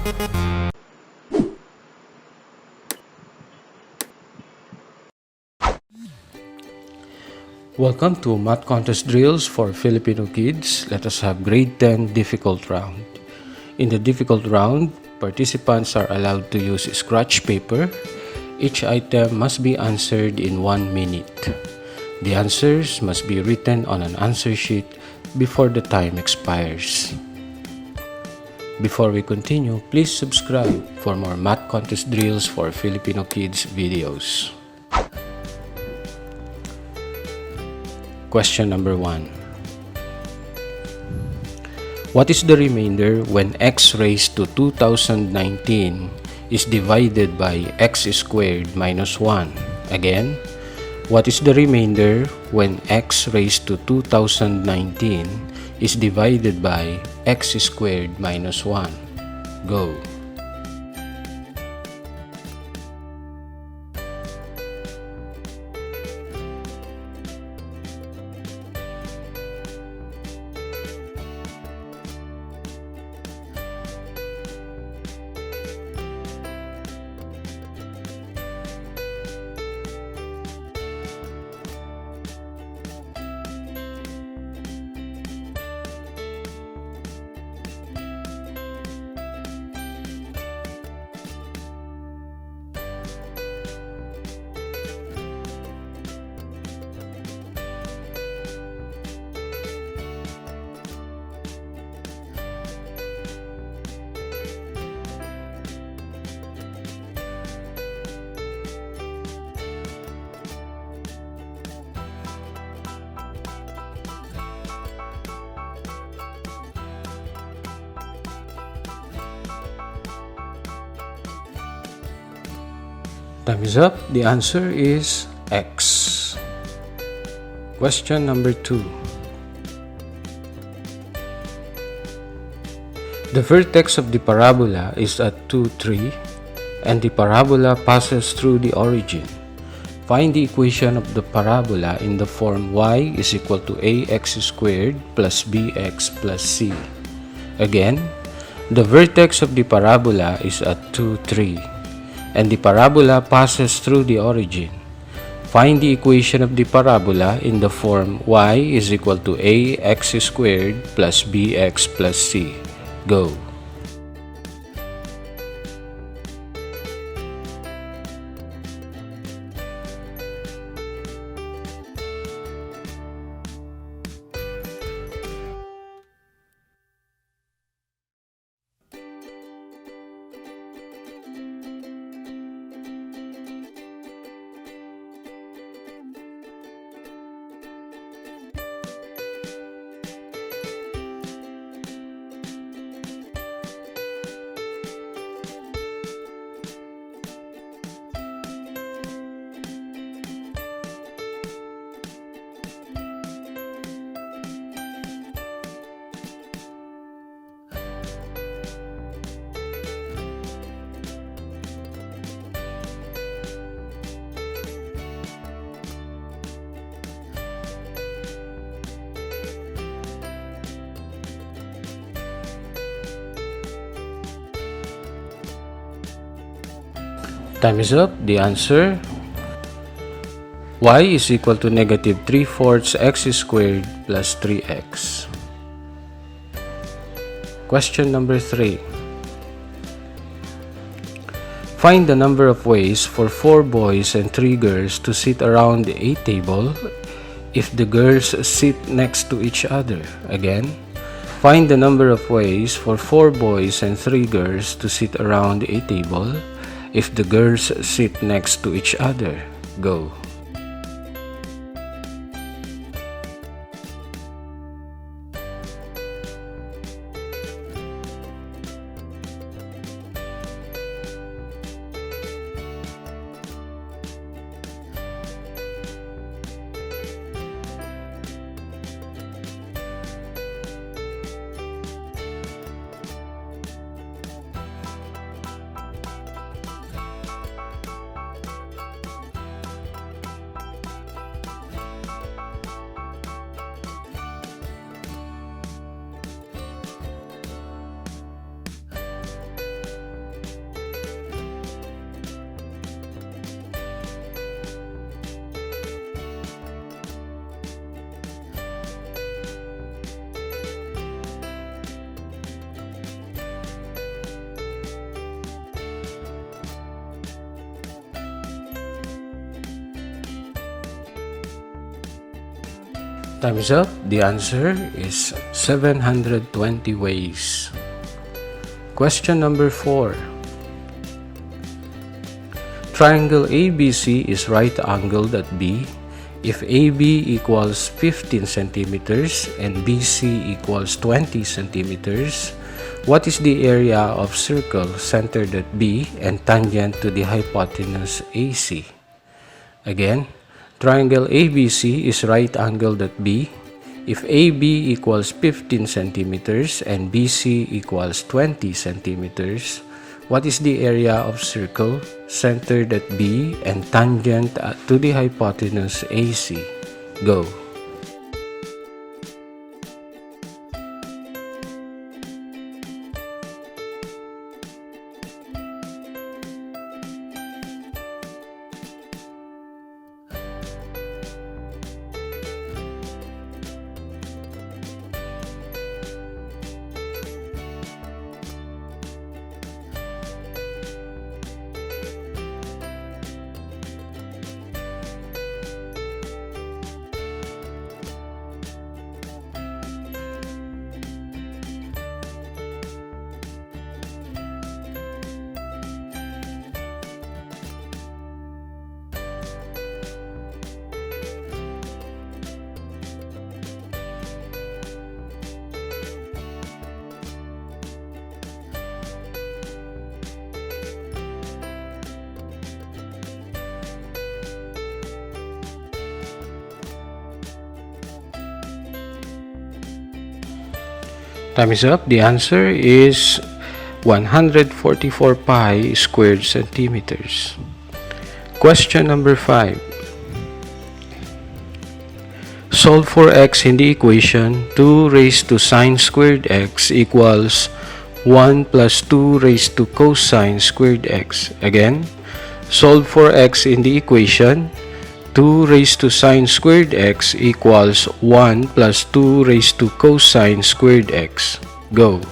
Welcome to Math Contest Drills for Filipino Kids. Let us have grade 10 difficult round. In the difficult round, participants are allowed to use scratch paper. Each item must be answered in 1 minute. The answers must be written on an answer sheet before the time expires. Before we continue, please subscribe for more Math Contest Drills for Filipino Kids videos. Question number 1. What is the remainder when x raised to 2019 is divided by x squared minus 1? Again, what is the remainder when x raised to 2019 is divided by x squared minus 1? Go! Time is up. The answer is x. Question number 2. The vertex of the parabola is at 2, 3, and the parabola passes through the origin. Find the equation of the parabola in the form y is equal to ax squared plus bx plus c. Again, the vertex of the parabola is at 2, 3. And the parabola passes through the origin. Find the equation of the parabola in the form y is equal to ax squared plus bx plus c. Go! Time is up. The answer, y is equal to negative 3/4 x squared plus 3x. Question number 3. Find the number of ways for 4 boys and 3 girls to sit around a table if the girls sit next to each other. Again, find the number of ways for 4 boys and 3 girls to sit around a table if the girls sit next to each other. Go! Time's up. The answer is 720 ways. Question number 4. Triangle ABC is right-angled at B if AB equals 15 centimeters and BC equals 20 centimeters. What is the area of circle centered at B and tangent to the hypotenuse AC? Again, triangle ABC is right-angled at B if AB equals 15 centimeters and BC equals 20 centimeters. What is the area of circle centered at B and tangent to the hypotenuse AC? Go. Time is up. The answer is 144 pi squared centimeters. Question number 5. Solve for x in the equation 2 raised to sine squared x equals 1 plus 2 raised to cosine squared x. Again, solve for x in the equation 2 raised to sine squared x equals 1 plus 2 raised to cosine squared x. Go.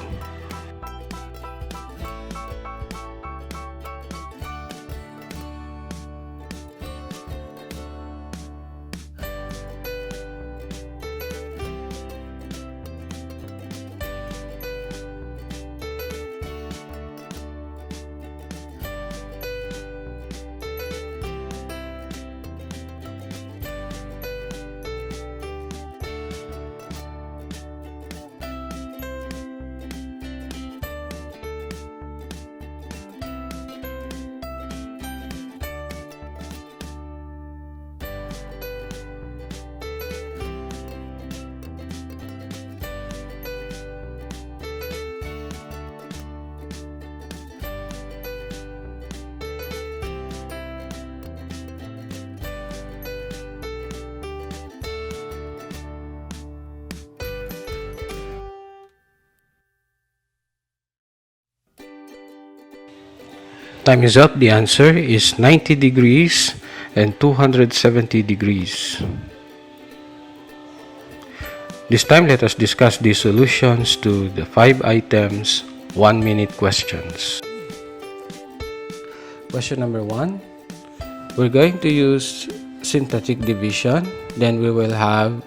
Time is up. The answer is 90 degrees and 270 degrees. This time, let us discuss the solutions to the 5 items 1-minute questions. Question number 1. We're going to use synthetic division. Then we will have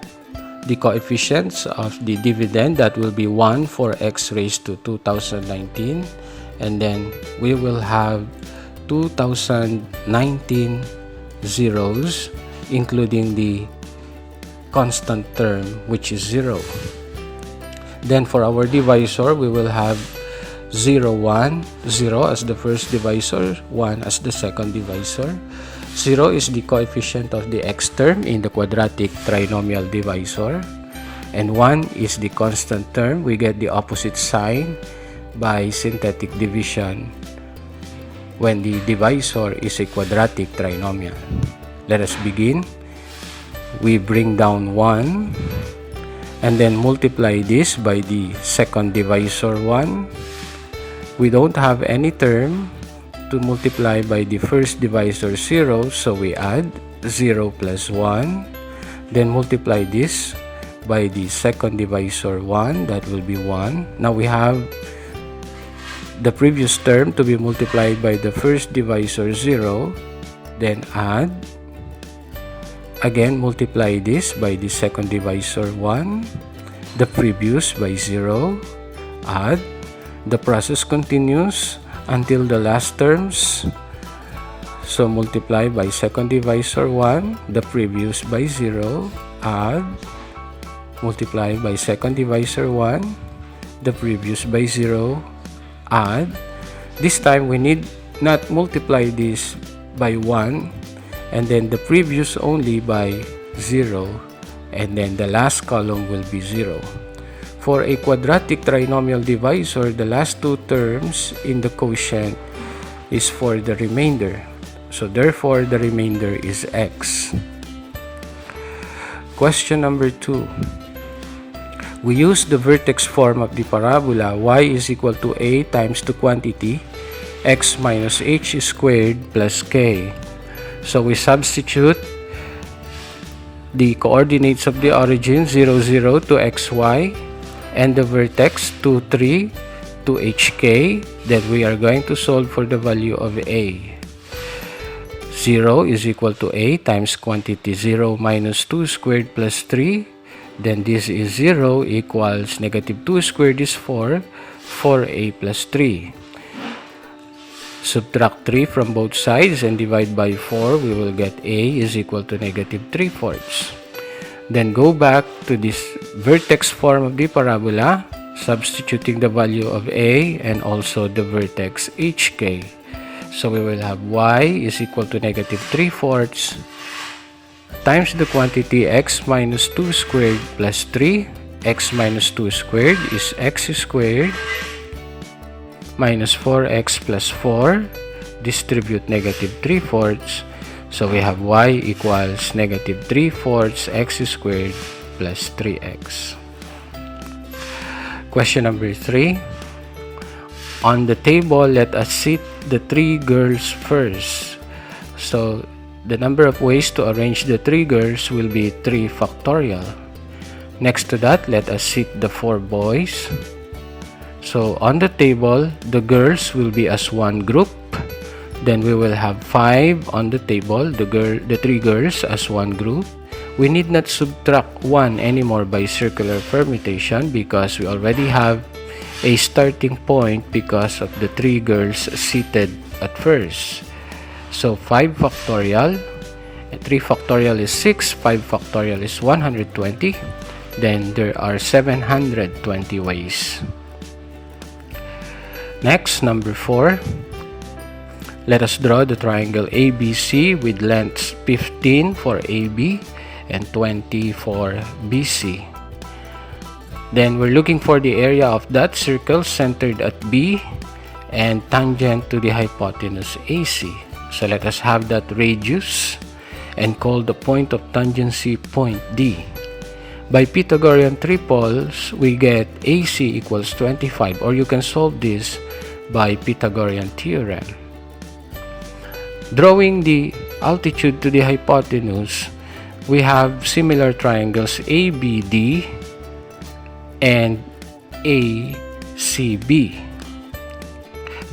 the coefficients of the dividend, that will be 1 for x raised to 2019. And then we will have 2019 zeros, including the constant term, which is 0. Then for our divisor, we will have 0, 1, 0 as the first divisor, 1 as the second divisor. 0 is the coefficient of the x term in the quadratic trinomial divisor. And 1 is the constant term. We get the opposite sign by synthetic division when the divisor is a quadratic trinomial. Let us begin. We bring down 1 and then multiply this by the second divisor 1. We don't have any term to multiply by the first divisor 0, so we add 0 plus 1. Then multiply this by the second divisor 1, that will be 1. Now we have the previous term to be multiplied by the first divisor 0, then add, again multiply this by the second divisor 1, the previous by 0, add. The process continues until the last terms. So multiply by second divisor 1, the previous by 0, add. Multiply by second divisor 1, the previous by 0, add. This time we need not multiply this by 1 and then the previous only by 0, and then the last column will be 0. For a quadratic trinomial divisor, the last two terms in the quotient is for the remainder. So therefore, the remainder is x. Question number 2. We use the vertex form of the parabola y is equal to a times the quantity x minus h squared plus k. So we substitute the coordinates of the origin 0, 0 to xy and the vertex 2, 3 to hk. Then we are going to solve for the value of a. 0 is equal to a times quantity 0 minus 2 squared plus 3. Then this is 0 equals negative 2 squared is 4, 4a plus 3. Subtract 3 from both sides and divide by 4, we will get a is equal to negative 3/4. Then go back to this vertex form of the parabola, substituting the value of a and also the vertex hk. So we will have y is equal to negative 3/4 times the quantity x minus 2 squared plus 3. X minus 2 squared is x squared minus 4x plus 4. Distribute negative 3/4. So we have y equals negative 3/4 x squared plus 3x. Question number 3. On the table, let us seat the 3 girls first. So the number of ways to arrange the 3 girls will be 3 factorial. Next to that, let us seat the 4 boys. So on the table, the girls will be as one group. Then we will have 5 on the table, the 3 girls as one group. We need not subtract 1 anymore by circular permutation because we already have a starting point because of the 3 girls seated at first. So 5 factorial, 3 factorial is 6, 5 factorial is 120. Then there are 720 ways. Next, number 4. Let us draw the triangle ABC with lengths 15 for AB and 20 for BC. Then we're looking for the area of that circle centered at B and tangent to the hypotenuse AC. So let us have that radius and call the point of tangency point D. By Pythagorean triples, we get AC equals 25, or you can solve this by Pythagorean theorem. Drawing the altitude to the hypotenuse, we have similar triangles ABD and ACB.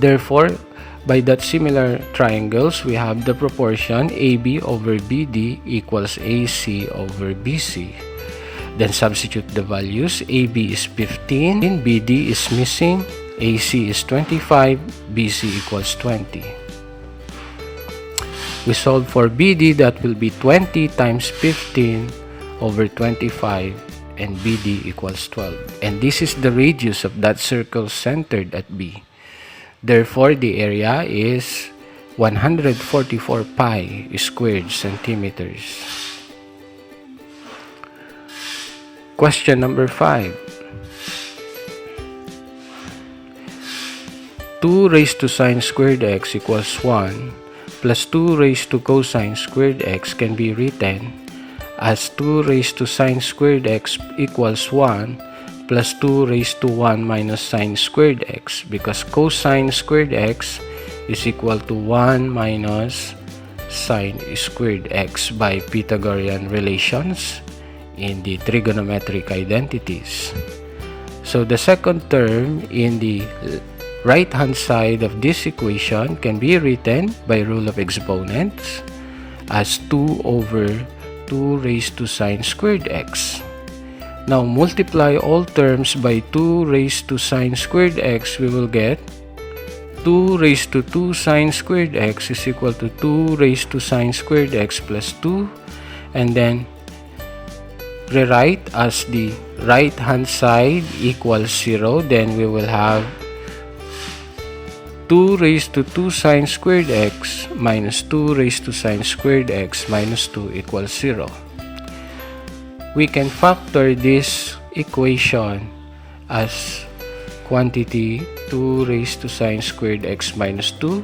Therefore, by that similar triangles, we have the proportion AB over BD equals AC over BC. Then substitute the values. AB is 15, BD is missing, AC is 25, BC equals 20. We solve for BD, that will be 20 times 15 over 25, and BD equals 12. And this is the radius of that circle centered at B. Therefore, the area is 144 pi squared centimeters. Question number 5. 2 raised to sine squared x equals 1 plus 2 raised to cosine squared x can be written as 2 raised to sine squared x equals 1 plus 2 raised to 1 minus sine squared x, because cosine squared x is equal to 1 minus sine squared x by Pythagorean relations in the trigonometric identities. So the second term in the right hand side of this equation can be written by rule of exponents as 2 over 2 raised to sine squared x. Now multiply all terms by 2 raised to sine squared x, we will get 2 raised to 2 sine squared x is equal to 2 raised to sine squared x plus 2, and then rewrite as the right hand side equals 0. Then we will have 2 raised to 2 sine squared x minus 2 raised to sine squared x minus 2 equals 0. We can factor this equation as quantity 2 raised to sine squared x minus 2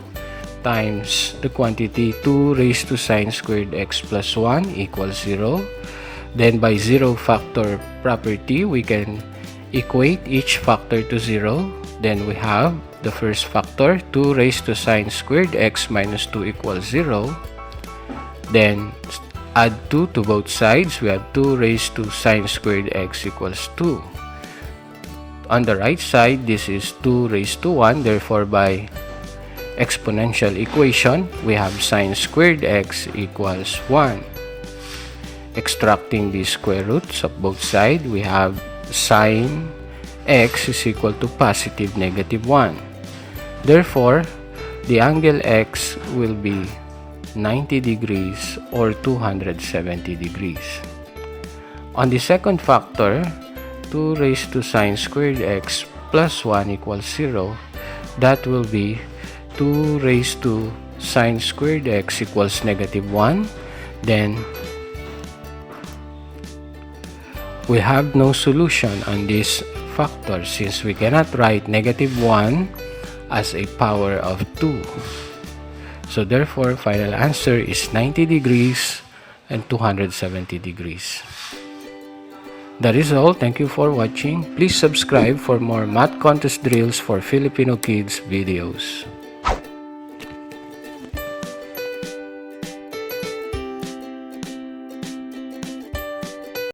times the quantity 2 raised to sine squared x plus 1 equals 0. Then by zero factor property, we can equate each factor to 0. Then we have the first factor, 2 raised to sine squared x minus 2 equals 0. Then add 2 to both sides. We have 2 raised to sine squared x equals 2. On the right side, this is 2 raised to 1. Therefore, by exponential equation, we have sine squared x equals 1. Extracting the square roots of both sides, we have sine x is equal to positive negative 1. Therefore, the angle x will be 90 degrees or 270 degrees. On the second factor, 2 raised to sine squared x plus 1 equals 0. That will be 2 raised to sine squared x equals negative 1. Then we have no solution on this factor since we cannot write negative 1 as a power of 2. So therefore, final answer is 90 degrees and 270 degrees. That is all. Thank you for watching. Please subscribe for more math contest drills for Filipino kids videos.